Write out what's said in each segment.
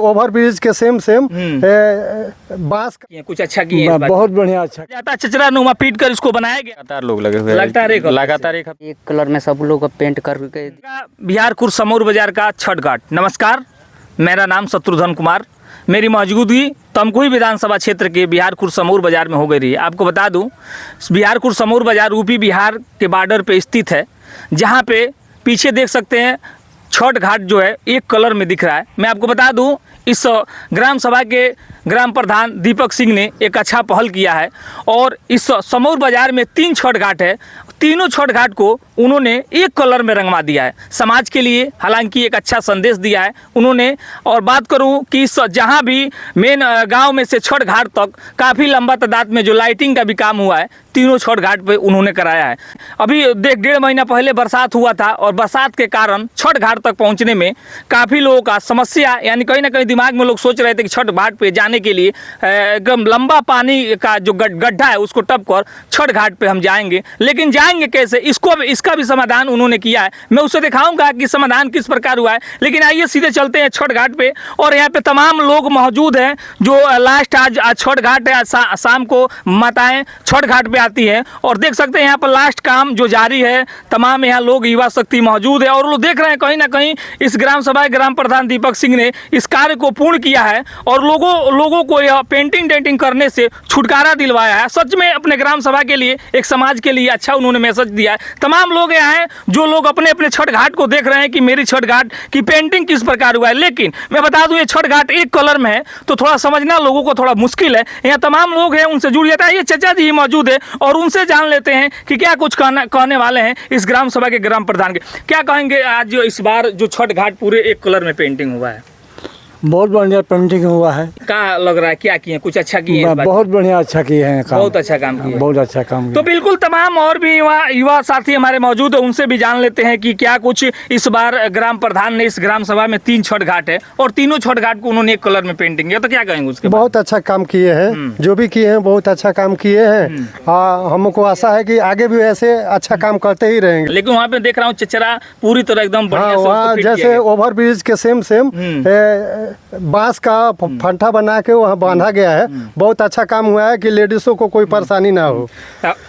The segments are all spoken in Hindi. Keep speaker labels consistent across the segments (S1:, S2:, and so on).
S1: ओवर ब्रिज के सेम बांस
S2: कुछ अच्छा किए,
S1: बहुत बढ़िया अच्छा
S2: जाता चचरा नुमा पीट कर इसको बनाया गया।
S3: लगातार लोग लगे हुए हैं,
S2: लगातार
S3: एक कलर में सब लोग पेंट करके।
S2: बिहार समौर बाजार का छठ घाट। नमस्कार, मेरा नाम शत्रुघ्न कुमार। मेरी मौजूदगी तमकुही विधानसभा क्षेत्र के बिहार समौर बाजार में हो गई रही है। आपको बता दूं, बिहार समौर बाजार यूपी बिहार के बॉर्डर पे स्थित है, जहां पे पीछे देख सकते हैं छठ घाट जो है एक कलर में दिख रहा है। मैं आपको बता दूं, इस ग्राम सभा के ग्राम प्रधान दीपक सिंह ने एक अच्छा पहल किया है और इस समौर बाजार में 3 छठ घाट है। तीनों छठ घाट को उन्होंने एक कलर में रंगवा दिया है समाज के लिए। हालांकि एक अच्छा संदेश दिया है उन्होंने। और बात करूं कि इस जहां भी मेन गांव में से छठ घाट तक काफ़ी लंबा तादाद में जो लाइटिंग का भी काम हुआ है, तीनों छठ घाट पे उन्होंने कराया है। अभी 1.5 महीना पहले बरसात हुआ था और बरसात के कारण छठ घाट तक पहुंचने में काफ़ी लोगों का समस्या, यानी कहीं ना कहीं दिमाग में लोग सोच रहे थे कि छठ घाट पे जाने के लिए एकदम लंबा पानी का जो गड्ढा है उसको टप कर छठ घाट पे हम जाएंगे, लेकिन जाएंगे कैसे, इसका भी समाधान उन्होंने किया है। मैं उसे दिखाऊंगा कि समाधान किस प्रकार हुआ है। लेकिन आइए सीधे चलते हैं छठ घाट पे। और यहाँ पे तमाम लोग मौजूद हैं जो लास्ट आज छठ घाट है, शाम को माताएं छठ घाट पे आती है और देख सकते हैं यहाँ पर लास्ट काम जो जारी है। तमाम यहाँ लोग युवा शक्ति मौजूद है और लोग देख रहे हैं कहीं ना कहीं इस ग्राम सभा ग्राम प्रधान दीपक सिंह ने इस कार्य को पूर्ण किया है और लोगों को यह पेंटिंग करने से छुटकारा दिलवाया है। सच में अपने ग्राम सभा के लिए, एक समाज के लिए अच्छा उन्होंने मैसेज दिया है। तमाम लोग यहाँ हैं जो लोग अपने अपने छठ घाट को देख रहे हैं कि मेरी छठ घाट की पेंटिंग किस प्रकार हुआ है। लेकिन मैं बता दूं, ये छठ घाट एक कलर में है तो थोड़ा समझना लोगों को थोड़ा मुश्किल है। यहाँ तमाम लोग हैं, उनसे जुड़ जाता है। ये चचा जी मौजूद है और उनसे जान लेते हैं कि क्या कुछ कहने वाले हैं इस ग्राम सभा के ग्राम प्रधान के। क्या कहेंगे आज जो इस बार जो छठ घाट पूरे एक कलर में पेंटिंग हुआ है?
S1: बहुत बढ़िया पेंटिंग हुआ है।
S2: क्या लग रहा है, क्या किए, कुछ अच्छा किए हैं?
S1: बहुत बढ़िया अच्छा किए हैं काम,
S2: बहुत अच्छा काम किया,
S1: बहुत अच्छा काम।
S2: तो बिल्कुल तमाम और भी युवा साथी हमारे मौजूद है, उनसे भी जान लेते हैं कि क्या कुछ इस बार ग्राम प्रधान ने इस ग्राम सभा में 3 छठ घाट है और तीनों छठ घाट को उन्होंने एक कलर में पेंटिंग किया। तो क्या कहेंगे उसके?
S1: बहुत अच्छा काम किए हैं, जो भी किए हैं बहुत अच्छा काम किए हैं। हमको आशा है कि आगे भी ऐसे अच्छा काम करते ही रहेंगे।
S2: लेकिन वहाँ पे देख रहा हूँ चचरा पूरी तरह एकदम
S1: वहाँ जैसे ओवर ब्रिज के सेम बांस का फंटा बना के वहाँ बांधा गया है। बहुत अच्छा काम हुआ है कि लेडीजों को कोई परेशानी ना हो।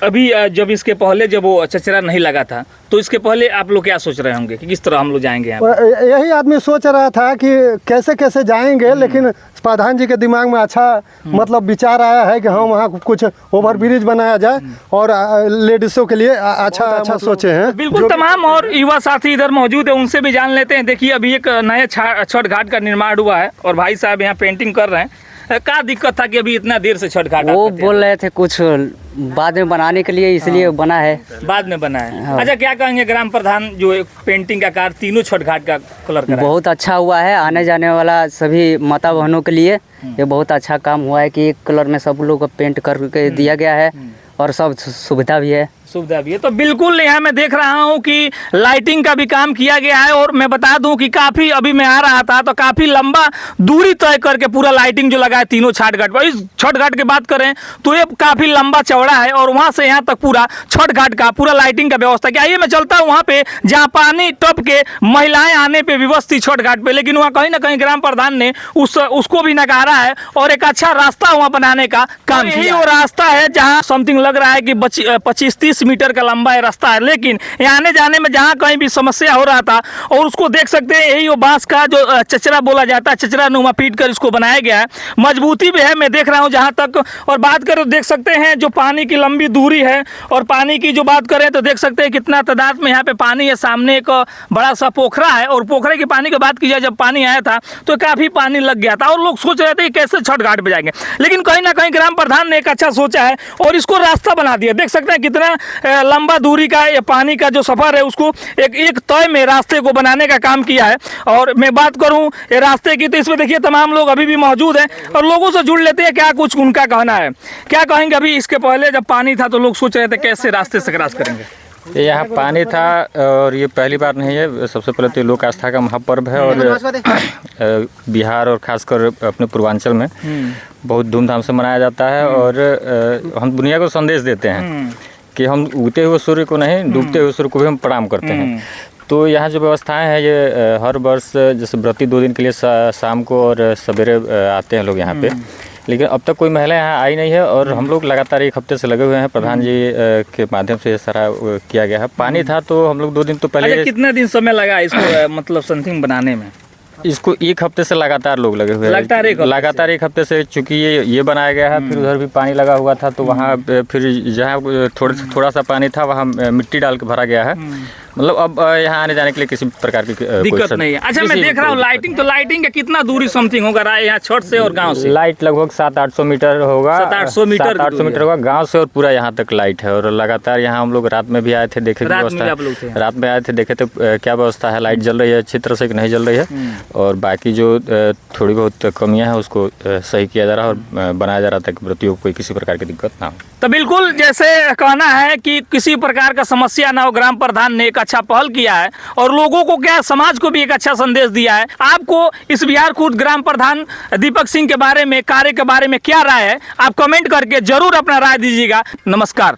S2: अभी जब इसके पहले जब वो चचरा नहीं लगा था तो इसके पहले आप लोग क्या सोच रहे होंगे कि किस तरह हम लोग जाएंगे?
S1: यही आदमी सोच रहा था कि कैसे कैसे जाएंगे, लेकिन प्रधान जी के दिमाग में अच्छा मतलब विचार आया है कि हम वहाँ कुछ ओवर ब्रिज बनाया जाए और लेडीजों के लिए अच्छा सोचे हैं।
S2: बिल्कुल तमाम और युवा साथी इधर मौजूद है, उनसे भी जान लेते हैं। देखिए अभी एक नए छठ घाट का निर्माण हुआ है और भाई साहब यहाँ पेंटिंग कर रहे हैं। क्या दिक्कत था कि अभी इतना देर से छठ घाट?
S3: वो बोल रहे थे कुछ बाद में बनाने के लिए, इसलिए बना है, बाद में बना है।
S2: हाँ। अच्छा, क्या कहेंगे ग्राम प्रधान जो एक पेंटिंग का कार्य तीनों छठ घाट का कलर करा?
S3: बहुत अच्छा हुआ है। आने जाने वाला सभी माता बहनों के लिए ये बहुत अच्छा काम हुआ है कि एक कलर में सब लोग को पेंट करके दिया गया है और सब सुविधा भी है।
S2: तो बिल्कुल यहाँ मैं देख रहा हूँ कि लाइटिंग का भी काम किया गया है और मैं बता दूं कि काफ़ी, अभी मैं आ रहा था तो काफ़ी लंबा दूरी तय करके पूरा लाइटिंग जो लगा है तीनों छठ घाट पर। इस छठ घाट की बात करें तो ये काफ़ी लंबा चौड़ा है और वहाँ से यहाँ तक पूरा छठ घाट का पूरा लाइटिंग का व्यवस्था किया। आइए मैं चलता हूँ वहाँ पे जहाँ पानी टप के महिलाएं आने पे व्यवस्थित छठ घाट पे, लेकिन वहाँ कहीं ना कहीं ग्राम प्रधान ने उसको भी नकारा है और एक अच्छा रास्ता वहाँ बनाने का काम किया। यही वो रास्ता है जहाँ समथिंग लग रहा है कि 25-30 मीटर का लंबा है रास्ता है, लेकिन यहाँ आने जाने में जहाँ कहीं भी समस्या हो रहा था और उसको देख सकते हैं, यही वो बांस का जो चचरा बोला जाता है, चचरा नुमा पीट कर इसको बनाया गया है। मजबूती भी है, मैं देख रहा हूँ जहाँ तक। और बात करें देख सकते हैं जो पानी की लंबी दूरी है और पानी की जो बात करें तो देख सकते हैं कितना तादाद में यहाँ पे पानी है। सामने एक बड़ा सा पोखरा है और पोखरे की पानी की बात की जाए, जब पानी आया था तो काफ़ी पानी लग गया था और लोग सोच रहे थे कि कैसे छठ घाट पे जाएंगे, लेकिन कहीं ना कहीं ग्राम प्रधान ने एक अच्छा सोचा है और इसको रास्ता बना दिया। देख सकते हैं कितना लंबा दूरी का ये पानी का जो सफ़र है उसको एक तय में रास्ते को बनाने का काम किया है। और मैं बात करूं ये रास्ते की तो इसमें देखिए तमाम लोग अभी भी मौजूद हैं और लोगों से जुड़ लेते हैं, क्या कुछ उनका कहना है। क्या कहेंगे? अभी इसके पहले जब पानी था तो लोग सोच रहे थे कैसे रास्ते से क्रॉस करेंगे।
S4: यहाँ पानी था और ये पहली बार नहीं है। सबसे पहले तो लोक आस्था का महापर्व है और बिहार और खासकर अपने पूर्वांचल में बहुत धूमधाम से मनाया जाता है और हम दुनिया को संदेश देते हैं कि हम उगते हुए सूर्य को नहीं, डूबते हुए सूर्य को भी हम प्रणाम करते हैं। तो यहाँ जो व्यवस्थाएं हैं ये हर वर्ष जैसे व्रती 2 दिन के लिए शाम को और सवेरे आते हैं लोग यहाँ पे, लेकिन अब तक कोई महिला यहाँ आई नहीं है। और हम लोग लगातार 1 हफ्ते से लगे हुए हैं, प्रधान जी के माध्यम से ये सारा किया गया है। पानी था तो हम लोग 2 दिन तो पहले।
S2: अच्छा, कितना दिन समय लगा इसको मतलब समथिंग बनाने में?
S4: इसको 1 हफ्ते से लगातार लोग लगे हुए हैं, लगातार 1 हफ्ते से। चूंकि ये बनाया गया है, फिर उधर भी पानी लगा हुआ था, तो वहाँ फिर जहाँ थोड़ा सा पानी था वहाँ मिट्टी डाल के भरा गया है। मतलब अब यहाँ आने जाने के लिए किसी प्रकार की
S2: दिक्कत नहीं है। अच्छा, मैं देख रहा हूँ लाइटिंग, तो लाइटिंग का कितना दूरी समथिंग होगा यहाँ छठ से और गांव से?
S4: लाइट लगभग 700-800 मीटर होगा,
S2: 700-800 मीटर
S4: होगा गांव से, और पूरा यहाँ तक लाइट है। और लगातार यहाँ हम लोग रात में भी आए थे, देखे
S2: रात
S4: में आए थे, देखे थे क्या व्यवस्था है, लाइट जल रही है अच्छी तरह से कि नहीं जल रही है, और बाकी जो थोड़ी बहुत कमियां हैं उसको सही किया जा रहा है और बनाया जा रहा था कि व्रतियों को कोई किसी प्रकार की दिक्कत ना हो।
S2: तो बिल्कुल जैसे कहना है कि किसी प्रकार का समस्या ना हो, ग्राम प्रधान ने एक अच्छा पहल किया है और लोगों को क्या, समाज को भी एक अच्छा संदेश दिया है। आपको इस बिहारखुर्द ग्राम प्रधान दीपक सिंह के बारे में, कार्य के बारे में क्या राय है, आप कमेंट करके जरूर अपना राय दीजिएगा। नमस्कार।